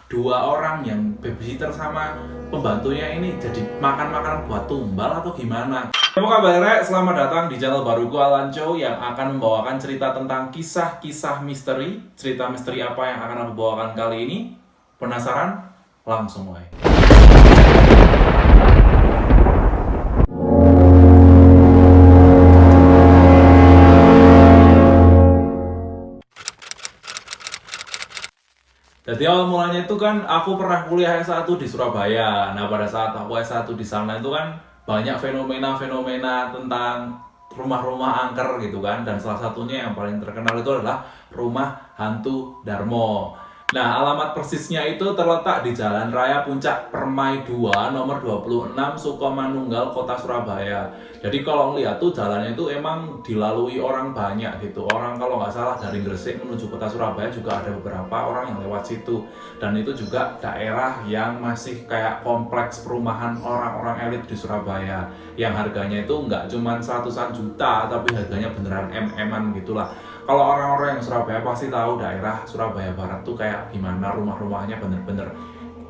dua orang yang babysitter sama pembantunya ini jadi makan makanan buat tumbal atau gimana? Apa kabar Rek? Selamat datang di channel baruku Alan Chow yang akan membawakan cerita tentang kisah-kisah misteri. Cerita misteri apa yang akan aku bawakan kali ini? Penasaran? Langsung mulai. Jadi awal mulanya itu kan aku pernah kuliah S1 di Surabaya. Nah pada saat aku S1 di sana itu kan banyak fenomena-fenomena tentang rumah-rumah angker gitu kan. Dan salah satunya yang paling terkenal itu adalah rumah hantu Darmo. Nah alamat persisnya itu terletak di Jalan Raya Puncak Permai 2 nomor 26 Sukomanunggal Kota Surabaya. Jadi kalau ngeliat tuh jalannya itu emang dilalui orang banyak gitu. Orang kalau nggak salah dari Gresik menuju Kota Surabaya juga ada beberapa orang yang lewat situ. Dan itu juga daerah yang masih kayak kompleks perumahan orang-orang elit di Surabaya. Yang harganya itu nggak cuma 100-an juta, tapi harganya beneran MM-an gitulah. Kalau orang-orang yang Surabaya pasti tahu daerah Surabaya Barat tuh kayak gimana rumah-rumahnya bener-bener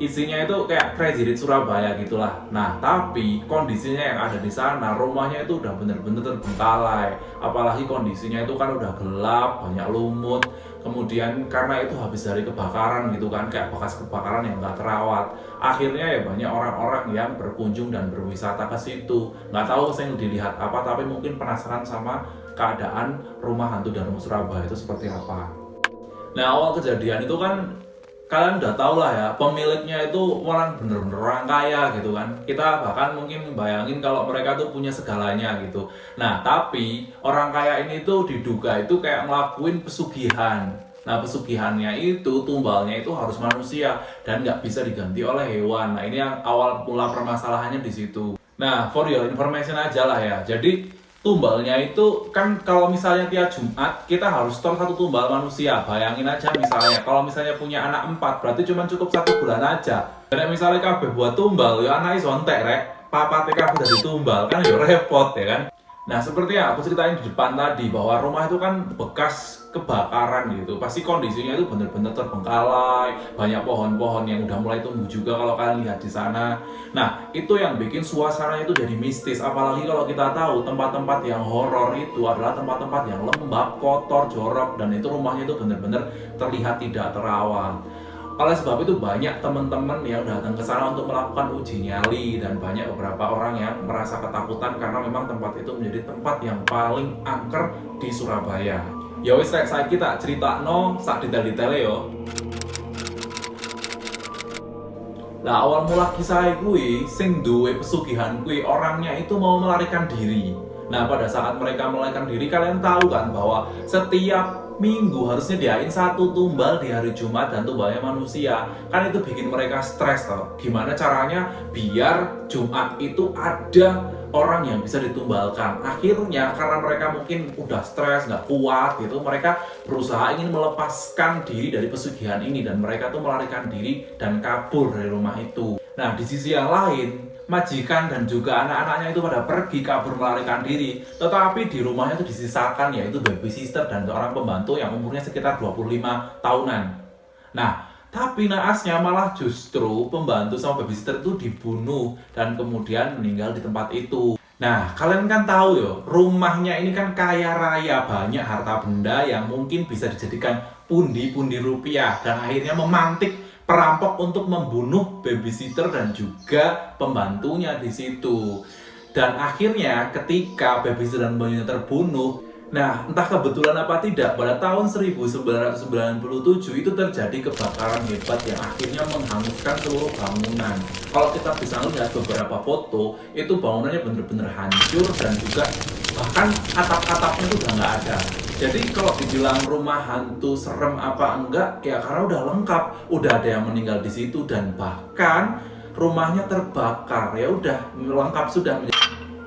isinya itu kayak Crazy Rich Surabaya gitulah. Nah, tapi kondisinya yang ada di sana, rumahnya itu udah bener-bener terbengkalai. Apalagi kondisinya itu kan udah gelap, banyak lumut. Kemudian karena itu habis dari kebakaran gitu kan, kayak bekas kebakaran yang nggak terawat. Akhirnya ya banyak orang-orang yang berkunjung dan berwisata ke situ. Nggak tahu saya dilihat apa, tapi mungkin penasaran sama keadaan rumah hantu Darmo Surabaya itu seperti apa. Nah, awal kejadian itu kan kalian udah tau lah ya, pemiliknya itu orang bener-bener orang kaya gitu kan. Kita bahkan mungkin bayangin kalau mereka tuh punya segalanya gitu. Nah, tapi orang kaya ini tuh diduga itu kayak ngelakuin pesugihan. Nah, pesugihannya itu, tumbalnya itu harus manusia dan nggak bisa diganti oleh hewan. Nah, ini yang awal mula permasalahannya di situ. Nah, for your information aja lah ya. Jadi tumbalnya itu kan kalau misalnya tiap Jumat kita harus store satu tumbal manusia. Bayangin aja misalnya kalau misalnya punya anak 4 berarti cuma cukup 1 bulan aja. Dan misalnya kabeh buat tumbal ya anaknya sontek rek. Papa TK udah ditumbal kan ya repot ya kan. Nah seperti yang aku ceritain di depan tadi bahwa rumah itu kan bekas kebakaran gitu. Pasti kondisinya itu benar-benar terbengkalai, banyak pohon-pohon yang udah mulai tumbuh juga kalau kalian lihat di sana. Nah, itu yang bikin suasananya itu jadi mistis. Apalagi kalau kita tahu tempat-tempat yang horor itu adalah tempat-tempat yang lembab, kotor, jorok, dan itu rumahnya itu benar-benar terlihat tidak terawat. Oleh sebab itu banyak teman-teman yang datang ke sana untuk melakukan uji nyali dan banyak beberapa orang yang merasa ketakutan karena memang tempat itu menjadi tempat yang paling angker di Surabaya. Ya wis rek saiki tak critakno sak detail-detaile yo. Lah awal mula kisah kuwi sing duwe pesugihan kuwi orangnya itu mau melarikan diri. Nah, pada saat mereka melarikan diri kalian tahu kan bahwa setiap minggu harus nyediain satu tumbal di hari Jumat dan tumbalnya manusia. Kan itu bikin mereka stres toh. Gimana caranya biar Jumat itu ada orang yang bisa ditumbalkan. Akhirnya karena mereka mungkin udah stres, nggak kuat gitu, mereka berusaha ingin melepaskan diri dari pesugihan ini dan mereka tuh melarikan diri dan kabur dari rumah itu. Nah, di sisi yang lain, majikan dan juga anak-anaknya itu pada pergi kabur melarikan diri, tetapi di rumahnya itu disisakan yaitu babysitter dan seorang pembantu yang umurnya sekitar 25 tahunan. Nah, tapi naasnya malah justru pembantu sama babysitter itu dibunuh dan kemudian meninggal di tempat itu. Nah, kalian kan tahu ya, rumahnya ini kan kaya raya, banyak harta benda yang mungkin bisa dijadikan pundi-pundi rupiah dan akhirnya memantik perampok untuk membunuh babysitter dan juga pembantunya di situ. Dan akhirnya ketika babysitter dan pembantunya terbunuh, nah entah kebetulan apa tidak, pada tahun 1997 itu terjadi kebakaran hebat yang akhirnya menghanguskan seluruh bangunan. Kalau kita bisa lihat beberapa foto, itu bangunannya benar-benar hancur dan juga bahkan atap-atapnya itu udah nggak ada. Jadi kalau dibilang rumah hantu serem apa enggak, ya karena udah lengkap, udah ada yang meninggal di situ dan bahkan rumahnya terbakar, ya udah lengkap sudah.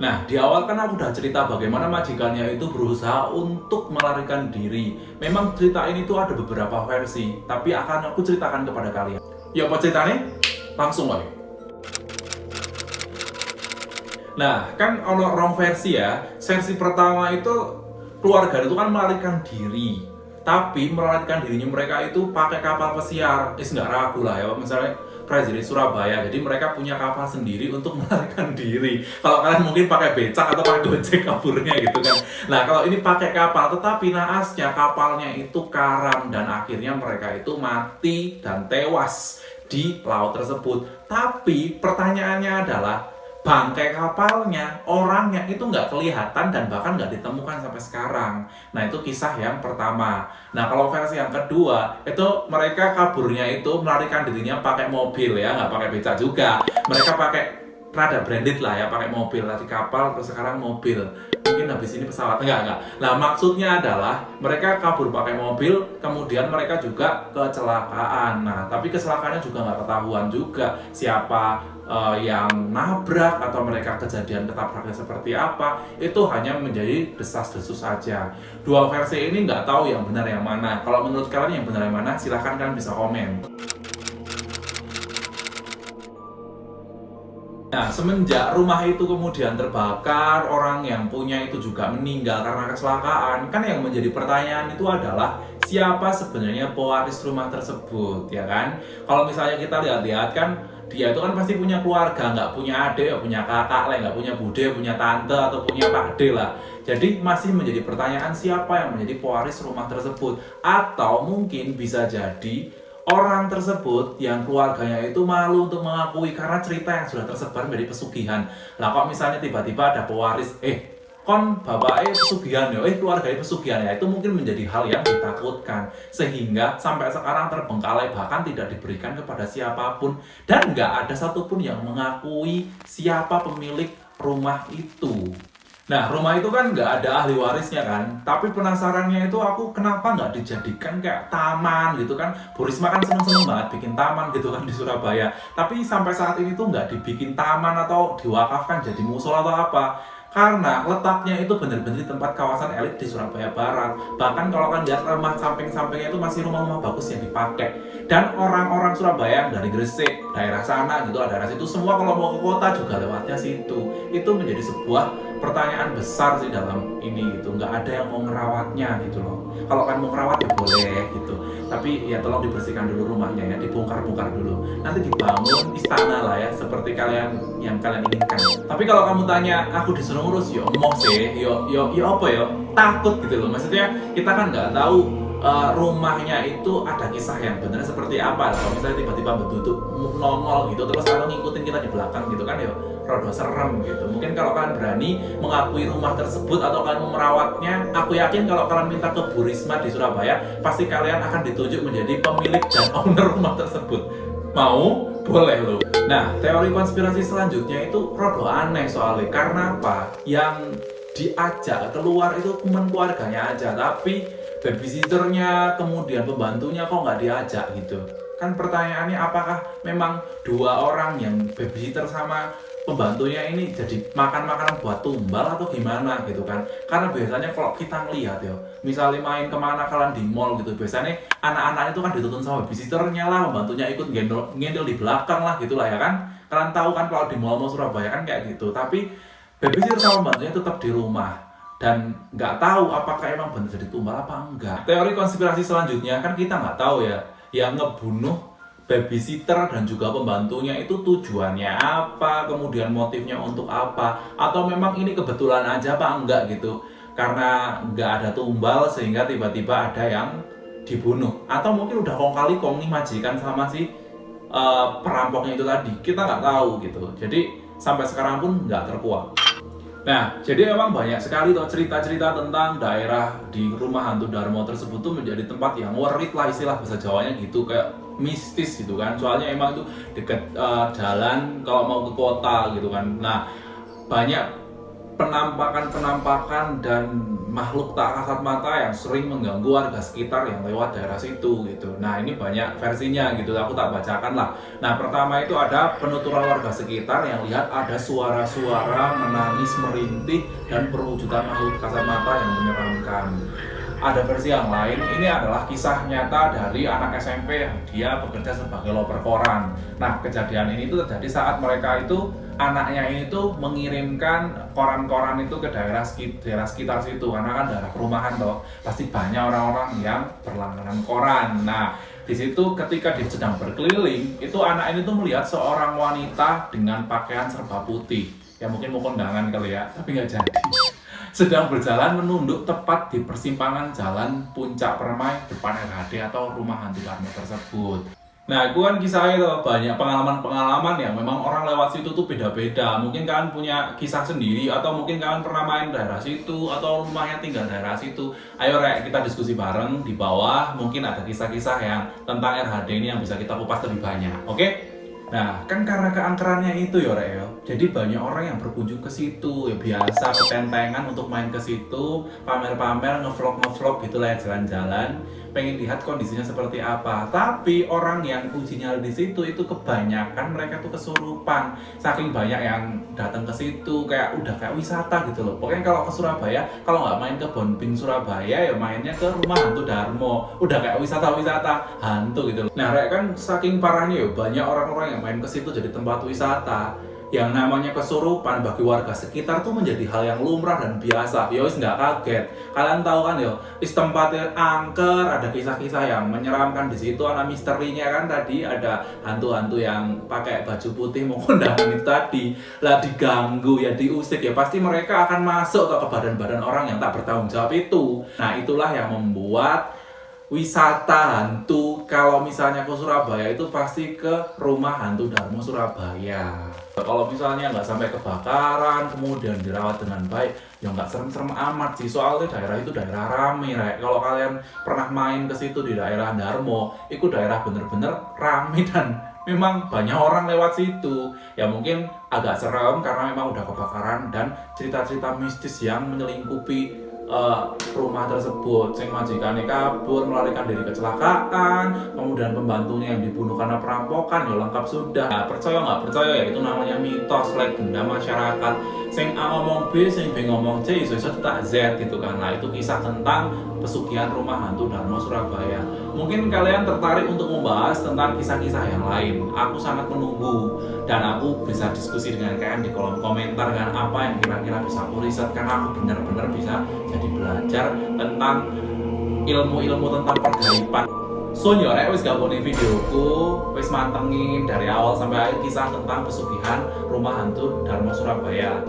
Nah, di awal kan aku udah cerita bagaimana majikannya itu berusaha untuk melarikan diri. Memang cerita ini tuh ada beberapa versi, tapi akan aku ceritakan kepada kalian. Ya apa ceritanya? Langsung aja. Nah, kan ono rong versi ya. Versi pertama itu keluarga itu kan melarikan diri. tapi melarikan dirinya mereka itu pakai kapal pesiar. Nggak ragu lah ya, misalnya Crazy Rich Surabaya, jadi mereka punya kapal sendiri untuk melarikan diri. Kalau kalian mungkin pakai becak atau pakai gojek kaburnya gitu kan. Nah kalau ini pakai kapal, tetapi naasnya kapalnya itu karam dan akhirnya mereka itu mati dan tewas di laut tersebut. Tapi pertanyaannya adalah, bangkai kapalnya, orangnya itu nggak kelihatan dan bahkan nggak ditemukan sampai sekarang. Nah itu kisah yang pertama. Nah kalau versi yang kedua, itu mereka kaburnya itu melarikan dirinya pakai mobil ya, nggak pakai becak juga. Mereka pakai rada branded lah ya, pakai mobil. Tadi kapal, terus sekarang mobil. Mungkin habis ini pesawat, enggak. Nah maksudnya adalah mereka kabur pakai mobil, kemudian mereka juga kecelakaan. Nah tapi kecelakaannya juga nggak ketahuan juga siapa yang nabrak atau mereka kejadian ketabraknya seperti apa. Itu hanya menjadi desas-desus saja. Dua versi ini nggak tahu yang benar yang mana. Kalau menurut kalian yang benar yang mana, silahkan kalian bisa komen. Nah, semenjak rumah itu kemudian terbakar, orang yang punya itu juga meninggal karena kecelakaan, kan yang menjadi pertanyaan itu adalah siapa sebenarnya pewaris rumah tersebut, ya kan? Kalau misalnya kita lihat-lihat kan, dia itu kan pasti punya keluarga, nggak punya adik, punya kakak lah, nggak punya bude, punya tante, atau punya pakde lah. Jadi masih menjadi pertanyaan siapa yang menjadi pewaris rumah tersebut. Atau mungkin bisa jadi orang tersebut yang keluarganya itu malu untuk mengakui karena cerita yang sudah tersebar menjadi pesugihan. Lah kok misalnya tiba-tiba ada pewaris, kon bapaknya pesugihan ya, keluarganya pesugihan ya, itu mungkin menjadi hal yang ditakutkan sehingga sampai sekarang terbengkalai, bahkan tidak diberikan kepada siapapun dan nggak ada satupun yang mengakui siapa pemilik rumah itu. Nah, rumah itu kan nggak ada ahli warisnya kan, tapi penasarannya itu aku kenapa nggak dijadikan kayak taman gitu kan. Bu Risma kan seneng-seneng banget bikin taman gitu kan di Surabaya, tapi sampai saat ini tuh nggak dibikin taman atau diwakafkan jadi musola atau apa. Karena letaknya itu benar-benar di tempat kawasan elit di Surabaya Barat. Bahkan kalau kan lihat rumah samping-sampingnya itu masih rumah-rumah bagus yang dipakai. Dan orang-orang Surabaya yang dari Gresik, daerah sana gitu, daerah situ, semua kalau mau ke kota juga lewatnya situ. Itu menjadi sebuah pertanyaan besar sih dalam ini gitu. Nggak ada yang mau ngerawatnya gitu loh. Kalau kan mau ngerawat ya boleh gitu. Tapi ya tolong dibersihkan dulu rumahnya ya, dibongkar-bongkar dulu. Nanti dibangun istana lah ya, seperti kalian yang kalian inginkan. Tapi kalau kamu tanya, aku disuruh ngurus, yo emoh sih, yo apa ya, takut gitu loh. Maksudnya kita kan nggak tahu rumahnya itu ada kisah yang benar seperti apa. Kalau misalnya tiba-tiba bentuk nongol gitu, terus kalau ngikutin kita di belakang gitu kan, ya rada serem gitu. Mungkin kalau kalian berani mengakui rumah tersebut atau kalian merawatnya, aku yakin kalau kalian minta ke Bu Risma di Surabaya, pasti kalian akan ditunjuk menjadi pemilik dan owner rumah tersebut. Mau? Boleh loh. Nah, teori konspirasi selanjutnya itu rada aneh soalnya. Karena apa? Yang diajak keluar itu cuma keluarganya aja, tapi babysitternya, kemudian pembantunya kok nggak diajak gitu. Kan pertanyaannya, apakah memang dua orang yang babysitter sama pembantunya ini jadi makan-makan buat tumbal atau gimana gitu kan? Karena biasanya kalau kita ngelihat ya, misalnya main kemana kalian di mall gitu, biasanya anak-anak itu kan dituntun sama babysitternya lah, pembantunya ikut ngendel di belakang lah gitulah ya kan? Kalian tahu kan kalau di mall Surabaya kan kayak gitu. Tapi babysitter sama pembantunya tetap di rumah dan nggak tahu apakah emang benar jadi tumbal apa enggak. Teori konspirasi selanjutnya kan kita nggak tahu ya, yang ngebunuh babysitter dan juga pembantunya itu tujuannya apa, kemudian motifnya untuk apa, atau memang ini kebetulan aja apa enggak gitu, karena nggak ada tumbal sehingga tiba-tiba ada yang dibunuh, atau mungkin udah kong kali kong nih majikan sama si perampoknya itu tadi, kita nggak tahu gitu. Jadi sampai sekarang pun nggak terkuak. Nah, jadi memang banyak sekali tuh cerita-cerita tentang daerah di rumah hantu Darmo tersebut tuh menjadi tempat yang worrit lah, istilah bahasa Jawanya gitu, kayak mistis gitu kan. Soalnya emang itu deket jalan kalau mau ke kota gitu kan. Nah, banyak penampakan dan makhluk tak kasat mata yang sering mengganggu warga sekitar yang lewat daerah situ gitu. Nah, ini banyak versinya gitu, aku tak bacakan lah. Nah, pertama itu ada penuturan warga sekitar yang lihat ada suara-suara menangis merintih dan perwujudan makhluk kasat mata yang menyeramkan. ada versi yang lain. Ini adalah kisah nyata dari anak SMP yang dia bekerja sebagai loper koran. Nah, kejadian ini tuh terjadi saat mereka itu, anaknya ini tuh mengirimkan koran-koran itu ke daerah sekitar situ, karena kan daerah perumahan toh, pasti banyak orang-orang yang berlangganan koran. Nah, di situ ketika dia sedang berkeliling, itu anak ini tuh melihat seorang wanita dengan pakaian serba putih. Ya mungkin mau kondangan kali ya, tapi nggak jadi. Sedang berjalan menunduk tepat di persimpangan jalan Puncak Permai depan RHD atau rumah hantu Darmo tersebut. Nah, itu kan kisahnya tuh, banyak pengalaman-pengalaman yang memang orang lewat situ tuh beda-beda. Mungkin kalian punya kisah sendiri, atau mungkin kalian pernah main daerah situ, atau rumahnya tinggal daerah situ. Ayo Rek, kita diskusi bareng di bawah. Mungkin ada kisah-kisah yang tentang RHD ini yang bisa kita kupas lebih banyak, oke? Nah, kan karena keangkerannya itu ya Rek ya. Jadi banyak orang yang berkunjung ke situ, ya biasa ketentengan untuk main ke situ, pamer-pamer, ngevlog gitu lah ya, jalan-jalan, pengen lihat kondisinya seperti apa. Tapi orang yang uji nyali di situ itu kebanyakan mereka tuh kesurupan. Saking banyak yang datang ke situ, kayak udah kayak wisata gitu loh. Pokoknya kalau ke Surabaya, kalau nggak main ke Bonbing Surabaya ya mainnya ke rumah hantu Darmo. Udah kayak wisata-wisata hantu gitu loh. Nah, Rek, kan saking parahnya ya banyak orang-orang yang main ke situ jadi tempat wisata. Yang namanya kesurupan bagi warga sekitar tuh menjadi hal yang lumrah dan biasa. Ya wis nggak kaget. Kalian tahu kan ya, di tempatnya angker, ada kisah-kisah yang menyeramkan di situ, ada misterinya kan tadi, ada hantu-hantu yang pakai baju putih mau kondangan itu tadi. Lah diganggu ya diusik ya pasti mereka akan masuk ke badan-badan orang yang tak bertanggung jawab itu. Nah, itulah yang membuat wisata hantu kalau misalnya ke Surabaya itu pasti ke rumah hantu Darmo Surabaya. Kalau misalnya nggak sampai kebakaran, kemudian dirawat dengan baik, ya nggak serem-serem amat sih. Soalnya daerah itu daerah rame, Rek. Kalau kalian pernah main ke situ di daerah Darmo, itu daerah bener-bener rame dan memang banyak orang lewat situ. Ya mungkin agak serem karena memang udah kebakaran dan cerita-cerita mistis yang menyelingkupi rumah tersebut. Sing majikannya kabur, melarikan diri kecelakaan, kemudian pembantunya yang dibunuh karena perampokan, ya lengkap sudah. Nah, percaya nggak percaya ya itu namanya mitos, legenda masyarakat. Sing A ngomong B, sing B ngomong C, iso tak Z gitu kan. Nah, itu kisah tentang pesugihan rumah hantu Darmo Surabaya. Mungkin kalian tertarik untuk membahas tentang kisah-kisah yang lain. Aku sangat menunggu dan aku bisa diskusi dengan kalian di kolom komentar kan, apa yang kira-kira bisa aku riset, karena aku benar-benar bisa jadi belajar tentang ilmu-ilmu tentang pergaiban. So yo Rek, wis gabone videoku, wis mantengin dari awal sampai akhir kisah tentang pesugihan rumah hantu Darmo Surabaya.